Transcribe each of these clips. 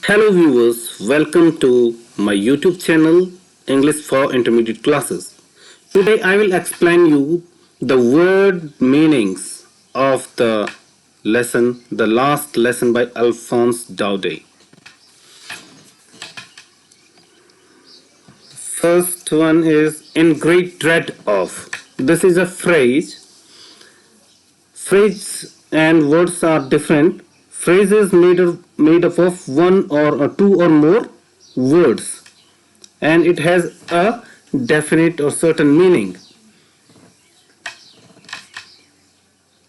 Hello viewers, welcome to my YouTube channel English for Intermediate Classes. Today I will explain you the word meanings of the lesson, the last lesson by Alphonse Daudet. First one is in great dread of. This is a phrase. Phrase and words are different. Phrase is made up of one or two or more words, and it has a definite or certain meaning.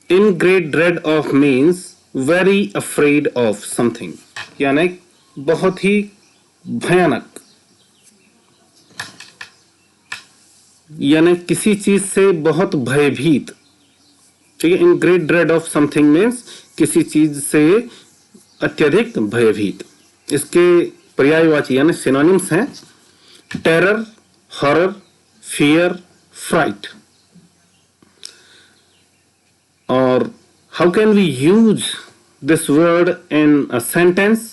In great dread of means very afraid of something, यानी बहुत ही भयानक, यानी किसी चीज से बहुत भयभीत. ठीक है. In great dread of something means किसी चीज से अत्यधिक भयभीत. इसके पर्यायवाची यानी सिनोनिम्स हैं टेरर, हॉरर, फियर, फ्राइट. और how can we use this word in a sentence?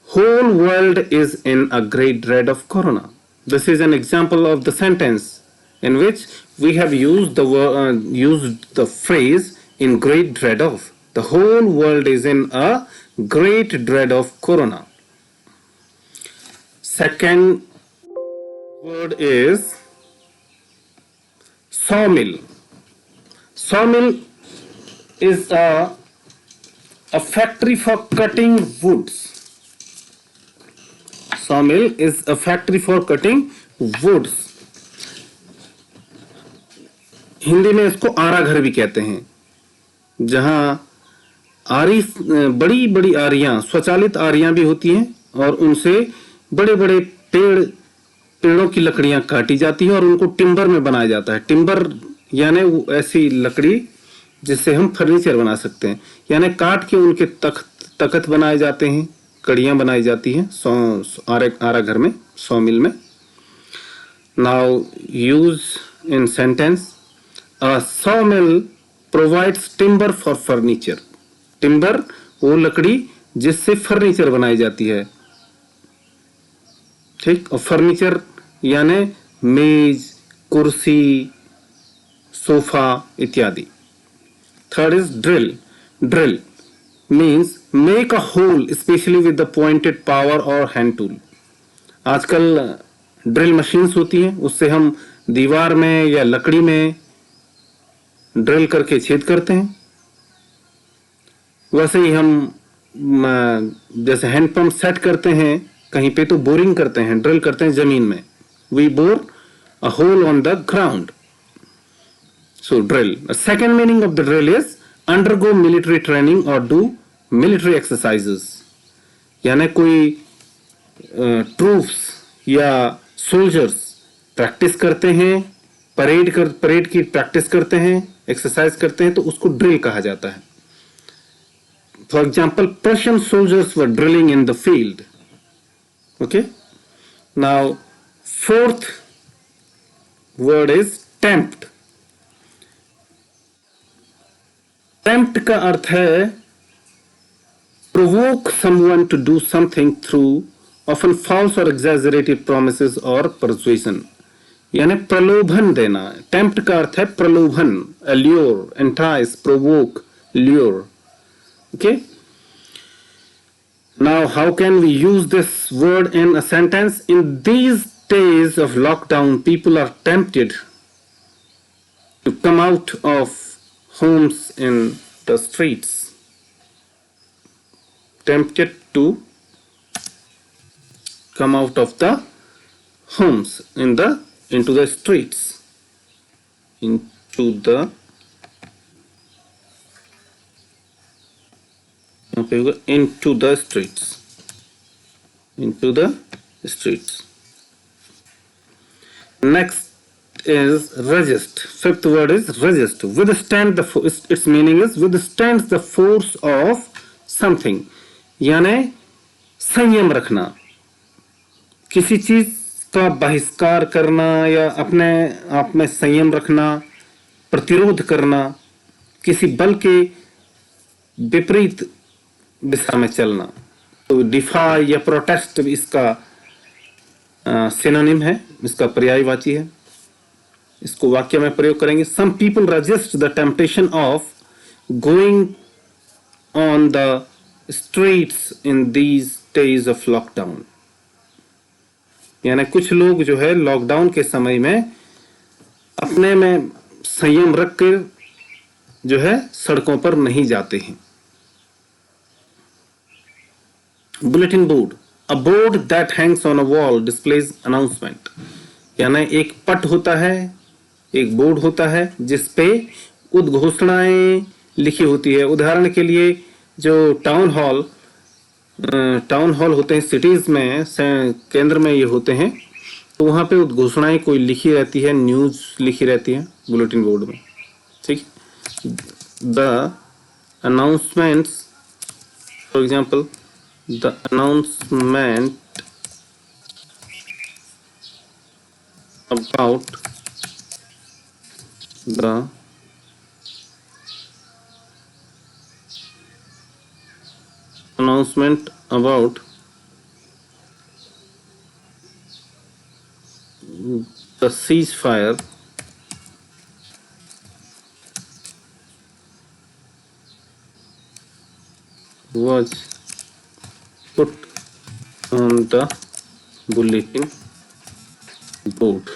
Whole world is in a great dread of corona. This is an example of the sentence in which we have used the phrase in great dread of. The whole world is in a great dread of corona. Second word is sawmill. Sawmill is a factory for cutting woods. Sawmill is a factory for cutting woods. Hindi में इसको आरा घर भी कहते हैं, जहां आरी बड़ी बड़ी आरियां, स्वचालित आरियां भी होती हैं और उनसे बड़े बड़े पेड़ों की लकड़ियां काटी जाती हैं और उनको टिम्बर में बनाया जाता है. टिम्बर यानी ऐसी लकड़ी जिससे हम फर्नीचर बना सकते हैं, यानी काट के उनके तख्त बनाए जाते हैं, कड़ियां बनाई जाती हैं आरा घर में, सॉ मिल में. Now use in sentence. A saw mill provides timber for furniture. Timber वो लकड़ी जिससे फर्नीचर बनाई जाती है. ठीक. और फर्नीचर यानी मेज, कुर्सी, सोफा इत्यादि. Third is drill. Drill means make a hole especially with the pointed power or hand tool. आजकल ड्रिल मशीन्स होती हैं, उससे हम दीवार में या लकड़ी में ड्रिल करके छेद करते हैं. वैसे ही हम जैसे हैंड पंप सेट करते हैं कहीं पे तो बोरिंग करते हैं, ड्रिल करते हैं जमीन में. We bore a hole on the ground. So drill. Second meaning of the drill is undergo military training or do military exercises. यानी कोई ट्रूप्स या सोल्जर्स प्रैक्टिस करते हैं, परेड की प्रैक्टिस करते हैं, एक्सरसाइज करते हैं, तो उसको ड्रिल कहा जाता है. For example Persian soldiers were drilling in the field. Okay. Now fourth word is tempt. Tempt का अर्थ है provoke someone to do something through often false और एग्जैजरेटेड प्रोमिसेस और परसुएशन. यानी प्रलोभन देना. टेम्प्ट का अर्थ है प्रलोभन, allure, entice, provoke, lure. Okay. Now how can we use this word in a sentence? In these days of lockdown people are tempted to come out of homes in the streets. Tempted to come out of the homes into the streets. Into the streets. Into the streets. Next is resist. Fifth word is resist. Withstand its meaning is withstands the force of something. यानी संयम रखना, किसी चीज का बहिष्कार करना या अपने आप में संयम रखना, प्रतिरोध करना, किसी बल के विपरीत दिशा में चलना. तो डिफाई या प्रोटेस्ट इसका सिनोनिम है, इसका पर्यायवाची है। इसको वाक्य में प्रयोग करेंगे। Some people resist the temptation of going on the streets in these days of lockdown. यानी कुछ लोग जो है लॉकडाउन के समय में अपने में संयम रख कर जो है सड़कों पर नहीं जाते हैं। Bulletin board, a board that Hanks on a wall displays announcement. यानी एक पट होता है, एक बोर्ड होता है जिस पे उद्घोषणाएं लिखी होती है। उदाहरण के लिए जो टाउन हॉल होते हैं सिटीज में, केंद्र में ये होते हैं, तो वहां पे उद्घोषणाएं कोई लिखी रहती है, न्यूज लिखी रहती है बुलेटिन बोर्ड में। ठीक, the announcements, for example the announcement about the announcement about the ceasefire was put on the bulletin board.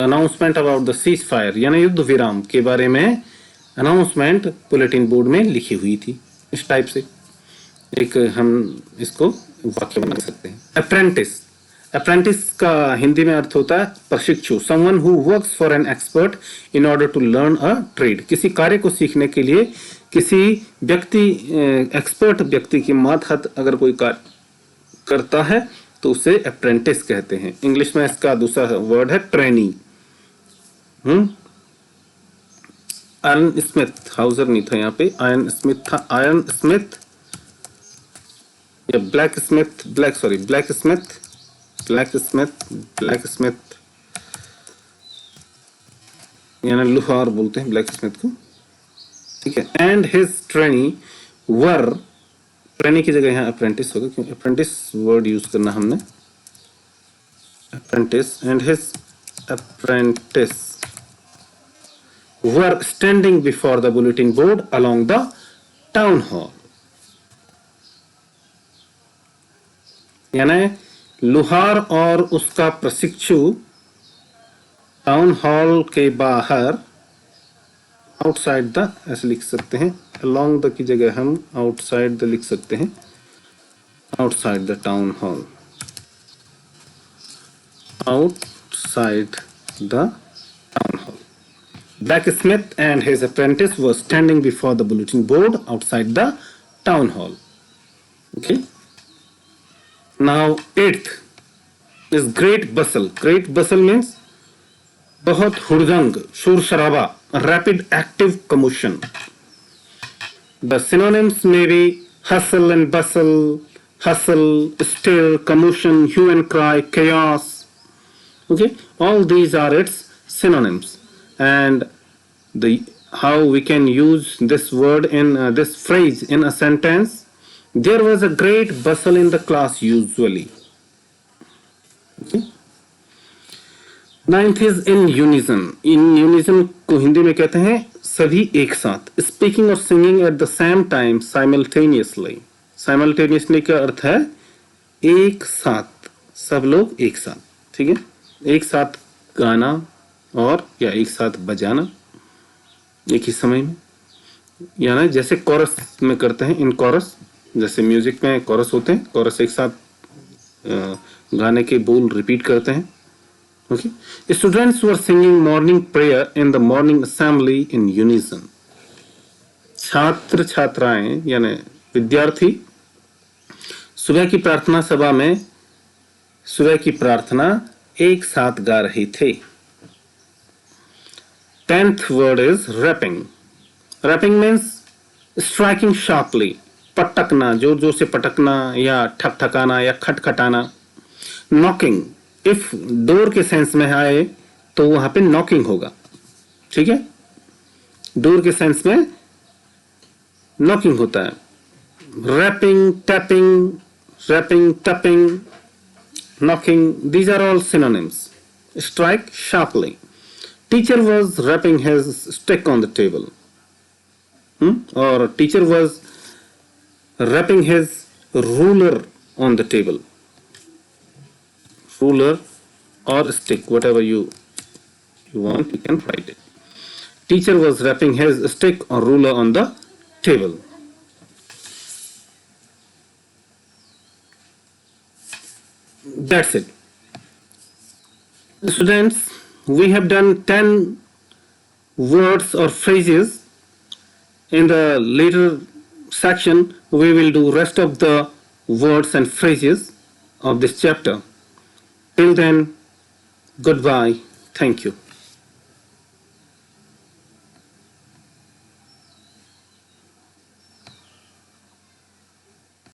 Announcement about the cease fire यानी युद्ध विराम के बारे में अनाउंसमेंट बुलेटिन बोर्ड में लिखी हुई थी। इस टाइप से एक हम इसको वाक्य बना सकते हैं। अप्रेंटिस, अप्रेंटिस का हिंदी में अर्थ होता है प्रशिक्षु। Someone who works for an expert in order to learn a trade. किसी कार्य को सीखने के लिए किसी व्यक्ति, एक्सपर्ट व्यक्ति की मातहत अगर कोई कार्य करता है तो उसे अप्रेंटिस कहते हैं। इंग्लिश में इसका दूसरा वर्ड है ट्रेनी। आयरन स्मिथ, हाउजर नहीं था यहाँ पे, आयरन स्मिथ था। आयरन स्मिथ या ब्लैक स्मिथ, ब्लैक स्मिथ यानी लोहार बोलते हैं ब्लैक स्मिथ को। ठीक है। And his trainee were, trainee की जगह यहाँ अप्रेंटिस होगा क्योंकि अप्रेंटिस वर्ड यूज करना हमने। Apprentice and his apprentice were standing before the bulletin board along the town hall. यानी लोहार और उसका प्रशिक्षु टाउन हॉल के बाहर, आउटसाइड द ऐसे लिख सकते हैं, अलोंग द की जगह हम आउटसाइड द लिख सकते हैं, outside the town hall, outside the town hall. Blacksmith and his apprentice were standing before the bulletin board outside the town hall. Okay. Now, eighth is great bustle. Great bustle means बहुत हुड़दंग, शोर शराबा, rapid active commotion. The synonyms may be hustle and bustle, hustle, stir, commotion, hue and cry, chaos. Okay, all these are its synonyms. And how we can use this word in this phrase in a sentence: there was a great bustle in the class usually. Okay. Ninth is in unison. In unison को हिंदी में कहते हैं सभी एक साथ। Speaking or singing at the same time simultaneously. Simultaneously का अर्थ है एक साथ, सब लोग एक साथ। ठीक है, एक साथ गाना और या एक साथ बजाना एक ही समय में, यानी जैसे कोरस में करते हैं। इन कोरस, जैसे म्यूजिक में कोरस होते हैं, कोरस एक साथ गाने के बोल रिपीट करते हैं। Okay. Students were singing morning prayer in the morning assembly in unison. छात्र छात्राएं यानी विद्यार्थी सुबह की प्रार्थना सभा में सुबह की प्रार्थना एक साथ गा रहे थे। 10th word is rapping. Rapping means striking sharply. पटकना, जोर जोर से पटकना या ठकठकाना या खटखटाना। Knocking, if डोर के सेंस में आए तो वहां पे knocking होगा। ठीक है। डोर के सेंस में नॉकिंग होता है. Rapping, tapping, knocking, these are all synonyms. Strike sharply. Teacher was rapping his stick on the table. Or teacher was rapping his ruler on the table. Ruler or stick, whatever you want, you can write it. Teacher was rapping his stick or ruler on the table. That's it. Students, we have done 10 words or phrases. In the later section, we will do rest of the words and phrases of this chapter. Till then, goodbye. Thank you.